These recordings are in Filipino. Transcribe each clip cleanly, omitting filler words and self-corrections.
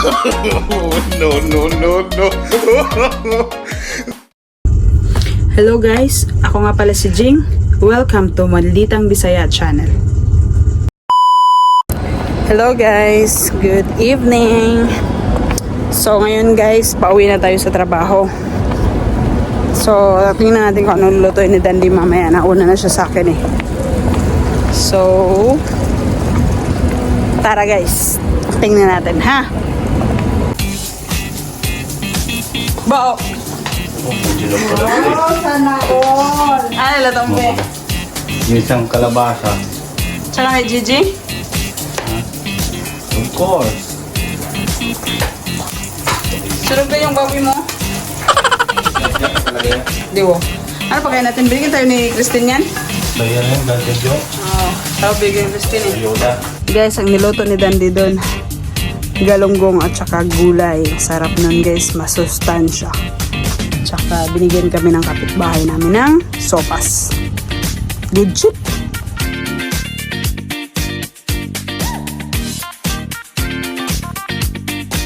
No, no, no, no. Hello guys, ako nga pala si Jing. Welcome to Malditang Bisaya channel. Hello guys, good evening. So ngayon guys, pauwi na tayo sa trabaho. So tingnan natin kung ano lulutuin ni Dandy mamaya. Nauna na siya sa akin eh. So tara guys, tingnan natin ha. Bao. Oh, sana all. Ano latong be? Yung isang kalabasa. Tsaka kay Gigi? Of course. Sarap ba yung baboy mo? Di wo. Ano pa kaya natin? Bigyan tayo ni Christine yan? Kaya rin, dati jo. Oo. Tawag bigyan ni Christine eh. Ayuda. Guys, ang niluto ni Dandy doon. Galunggong at saka gulay. Sarap nun guys. Masustansya. Tsaka binigyan kami ng kapitbahay namin ng sopas. Legit.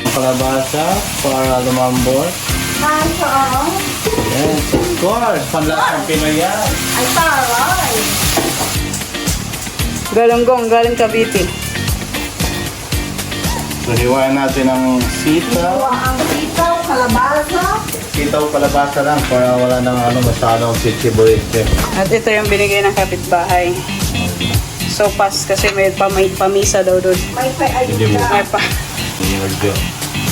Kalabasa para lumambot. Yes, of course. Panlasang Pinoy yan. Ay, taray! Galunggong, galing Cavite. So, hiwain natin ang sitaw. Ang sitaw, kalabasa. Sitaw kalabasa lang para wala nang masyadong sitsi-buritse. At ito yung binigay ng kapitbahay. Sopas kasi may pamisa daw doon. May Hindi mo. ayuda. May pa. Yun jo.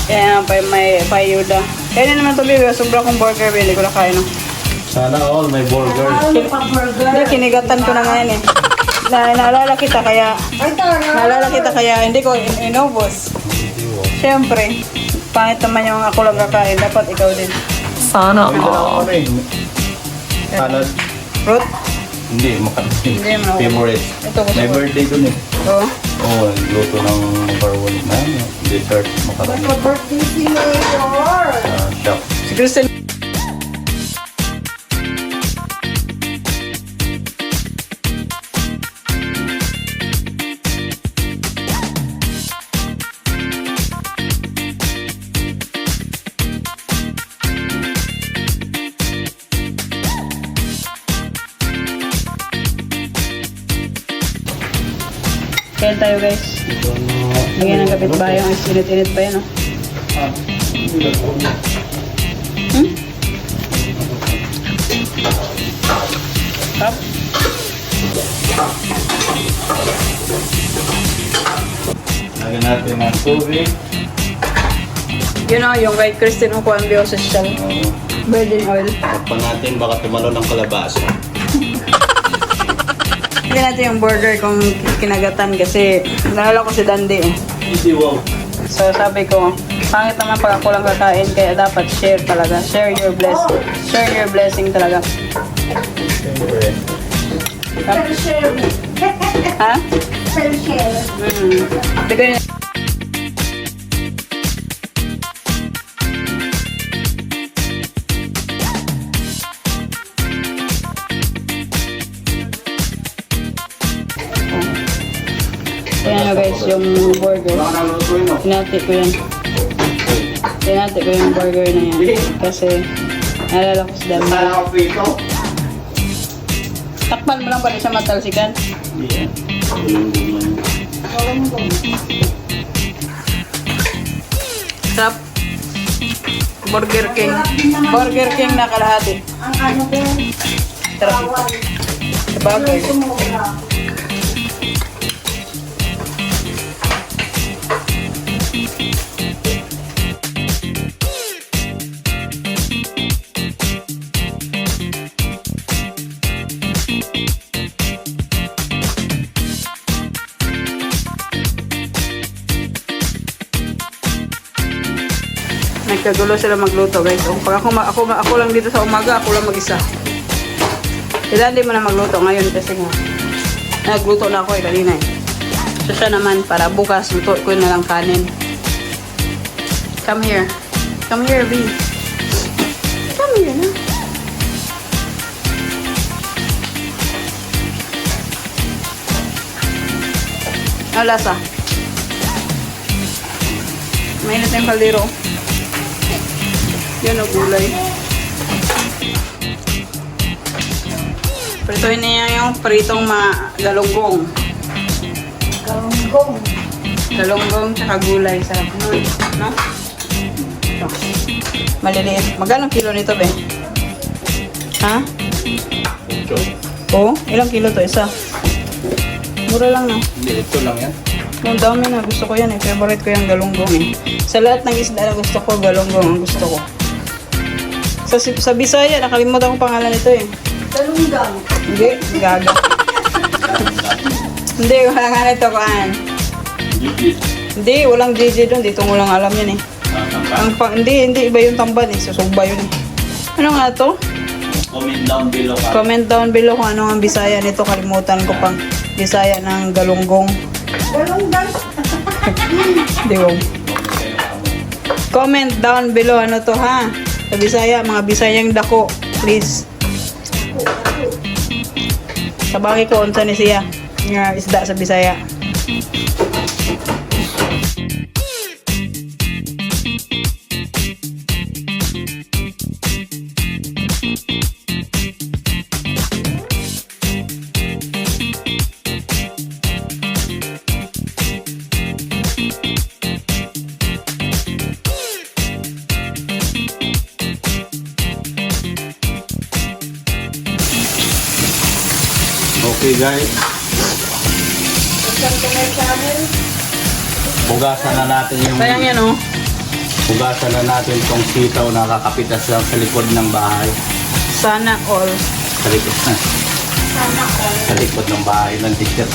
Kaya may payuda. Kaya naman ito baby, sobra kong burger, hindi ko na kaya no. Sana all may burger. Ay, pa-burger. Hindi, kinigatan ko na ngayon eh. Naalala kita kaya, hindi ko inubos. Siyempre, pangit naman yung ako lang kakain, dapat ikaw din. Sana all. Salad. Fruit? Hindi, makarating. Hindi mo. Favorite. Ito ko May sa birthday dun eh. Oo. Oo, luto ng barwon na dessert makarami Pa-birthday si Mayor. sa shop. Si Kristen. Kaya tayo guys. Lagyan ng kapitbahay ang init-init pa yan oh. Hmm? Tap. Lagyan natin ng tubig. Yun o, yung kay Kristen Juan Bioses siya. Virgin oil. Takpan natin baka tumalo ng kalabasa. Hindi natin yung burger kung kinagatan kasi nalala ko si Dandy eh. Hindi wow. So sabi ko, pangit naman pag ako lang kakain kaya dapat share talaga. Share your blessing. Share your blessing talaga. Siyempre. Share. Ha? Share. Bigay na. Ayan na guys, yung burger. Tinati ko yan. Tinati ko yung burger na yan. Kasi, naalala ko si Dandy. Takpan mo lang pa rin siya matalsikan. Yeah. Sarap. Burger King. Burger King na kalahati. Ang ano din, Sarap. bawal. Sabagay. Sumura. Nagkagulo sila magluto guys. Pag ako lang dito sa umaga, ako lang mag-isa. Kaya hindi mo na magluto ngayon kasi nga nagluto na ako kanina eh. So siya naman para bukas luto ko na lang kanin. Come here. Come here, V. Come here na. Ano lasa? Mainit na yung kaldero. Yan o, gulay. Prituhin niya yung pritong galunggong. Galunggong. Galunggong tsaka gulay. Sarap nun. No? Ito. Maliliit. Magkano kilo nito, be? Ha? Oo? Ilang kilo to? Isa? Mura lang, no? Hindi, ito lang yan. Ang dami na. Gusto ko yan eh. Favorite ko yung galunggong eh. Sa lahat ng isda na gusto ko, galunggong ang gusto ko. Sa Bisaya, nakalimutan ko pangalan nito eh. Galunggang. Hindi, gaga. Hindi, wala nga nito kuhaan. Hindi, walang JJ doon. Dito mo lang alam yan eh. Hindi, iba yung tamban eh. Susugba yun eh. Ano nga to? Comment down below ka. Comment down below kung ano ang Bisaya nito. Kalimutan ko pang Bisaya ng galunggong. Galunggang. Hindi, wag. Comment down below ano to ha. Sa Bisaya, mga Bisayang dako. Please. Sabagi ko unsa ni siya. Nga isda sa Bisaya. Okay guys. Bugasan na natin yung Sayang yan oh. bugasan na natin tong sitaw na kakapitas lang sa likod ng bahay. Sana all. Sa likod na. Sa likod ng bahay ng t-shirt.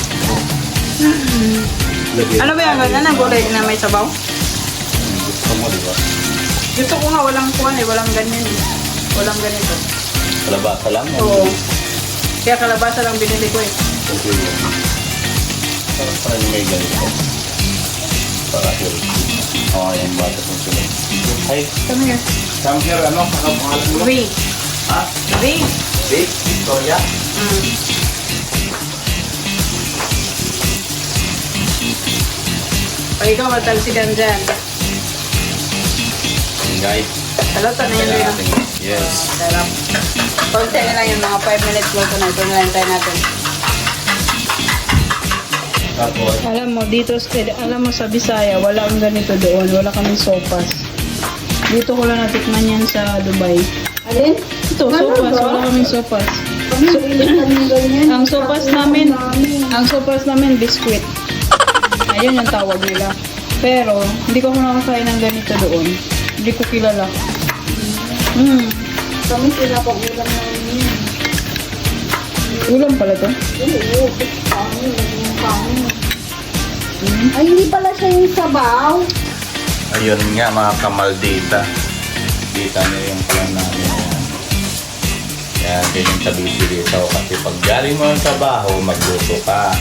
Ano ba yan? Ano gulay na may sabaw? Gusto mo, di ba? Gusto ko nga walang kuwan eh. Walang ganyan eh. Walang ganito. Kalabasa lang. Oo. Kaya kalabasa lang binili ko eh. Okay. Parang parang may ganito. Para healthy. Oo, yung bata kong sila. Hey, Come here. come here, ano? Ano pangalan mo? Ri. Ha? Ri. Vic? Victoria? Pag ikaw matalsigan dyan. Guys. Salata na yun Kaya yun. natin. Yes. Sarap. Konti na lang yung mga 5 minutes luto na. Ito na lang tayo natin. Tapos, Alam mo, dito, alam mo sa Bisaya, wala ang ganito doon. Wala kaming sopas. Dito ko lang natikman yan sa Dubai. Alin? Ito, Ganun sopas. ba? Wala kaming sopas. Kami, kami ganyan. Ang sopas namin, biscuit. Ayun yung tawag nila. Pero, hindi ko nakakain ng ganito doon. Hindi ko kilala. Kami pinapag-ulam namin yun. Ulam pala to. Oo, kami, naging kami. Ay, hindi pala siya yung sabaw. ayun nga mga kamaldita. Kita nyo yung plan namin. Yan, ganyan sabi si dito. Kasi pag galing mo ng trabaho, magluto ka.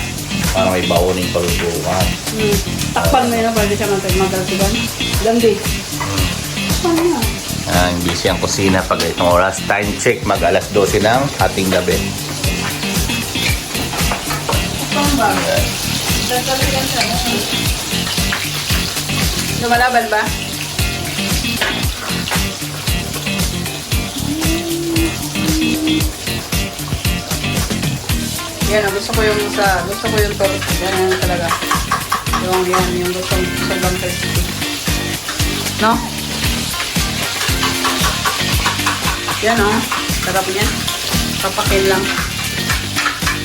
Para may bauning palutuan. Takpan mo yun para di siya magalsigan. Landi. Ano na? Yan, busy ang kusina pag itong oras. Time check, mag alas 12 ng ating gabi. Takpan ba? Yan. Galsigan siya. Lumalaban ba? Yan, gusto ko yung torta. Yan talaga. Yung gustong sobrang crispy. No? Yan oh. Sarap niya. Papakin lang.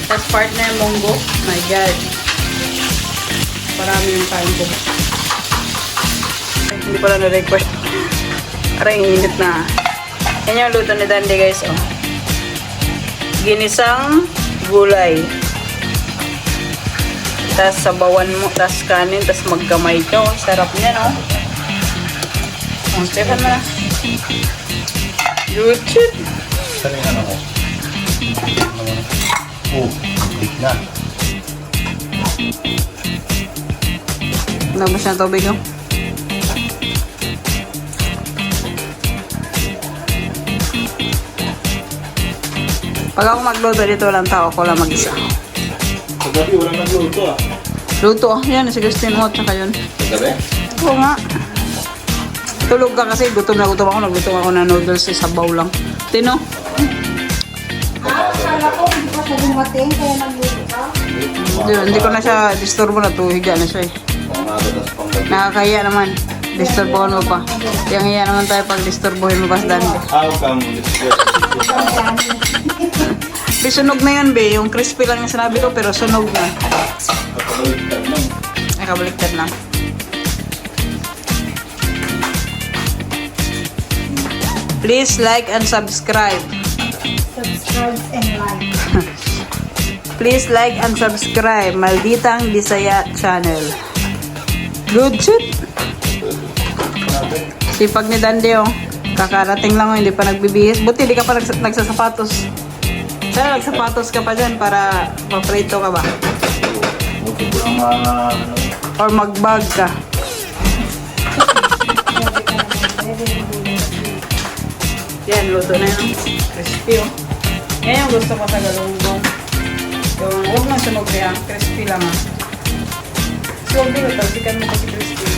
Tapos partner munggo. My God. Marami yung kain ko. Ay, hindi pala na-request. Aray, init na. Yan yung luto ni Dandy guys oh. Ginisang gulay. Tapos sabawan mo, tapos kanin, tapos magkamay ka. Oh. Sarap niya, no? Oh, Stefan mo na. Good shit. Saan yung ano ko? Big na. Nabas na tubig, oh. Pag ako magluto dito, walang tao. Ako lang mag-isa. Kagabi, walang nagluto ah. Luto, oh. Yan, si Christine Hot, tsaka yun. Kagabi? Oo nga. Tulog ka kasi, gutom na gutom ako. Nagluto ako ng noodles sa sabaw lang. Tino? Akala ko hindi pa siya dumating, kaya nagluto ka. Hindi ko na siya disturbo na to. Higa na siya eh. Nakakahiya naman. Disturbohan mo pa. Yang hiya naman tayo pag disturbohin mo pa sa dandi. How come this Be, sunog na yun, be. Yung crispy lang yung sinabi ko, pero sunog na. Ay, kabaliktad lang. Please like and subscribe. Subscribe and like. Please like and subscribe. Malditang Bisaya Channel. Good shit. Sipag ni Dandi, oh. Kakarating lang, oh. Hindi pa nagbibihis. Buti, hindi ka pa nagsasapatos. Sana nagsapatos ka pa dyan para paprito ka ba? Or magbag ka. Yan, luto na yun. Crispy, oh. Yan yung gusto ko sa galunggong. Yung, huwag na sunog kaya. Crispy lang, ah. So, dito, talsikan mo kasi crispy.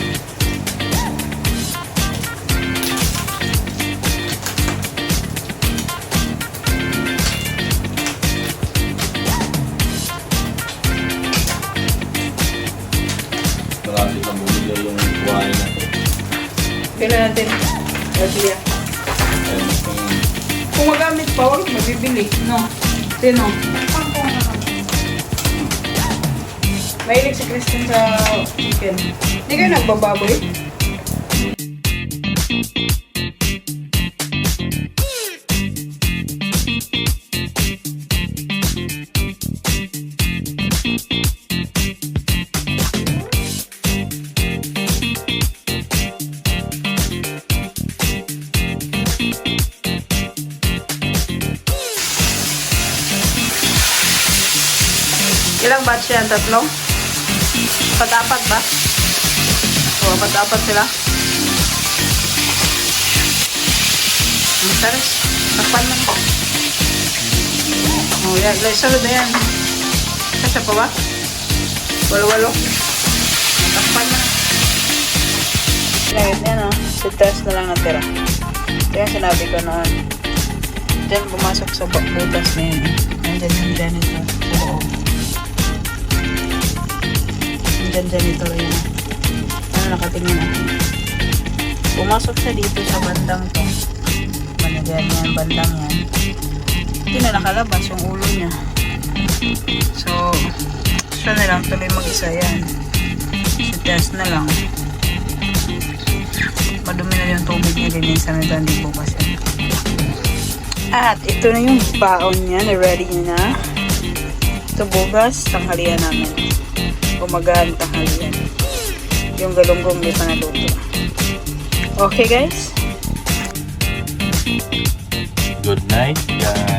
Marami kang bumili yung buhay na ito. Kailan natin? Garcia. Kung magamit pa, huwag mabibili. No? Sino? Mahilig si Kristen sa chicken. Hindi kayo nagbababoy? Ilang batch yan? Tatlo? Pat-apat ba? O, pat-apat sila. Ang saris. Takpan lang po. O, yan. Sunod na yan. Kasya pa ba? Walo-walo. Takpan na. Lagit yan, o. Test na lang natira. Ito yung sinabi ko noon. Diyan pumasok sa butas na yun. Nandiyan yung janitor sa loob. Janitor yun. Ano nakatingin na? Pumasok siya dito sa bandang to. Managyan yan, bandang yan. Hindi na nakalabas yung ulo niya. So, siya na lang tuloy mag-isa yan. Si test na lang. Madumi na yung tubig niya, linisan na dandi bukas yan. At ito na yung baon niya, na-ready niya na. Ito bukas, tanghalian namin. Umagahan tanghalian. Yung galunggong di pa naluto. Okay guys? Good night, guys.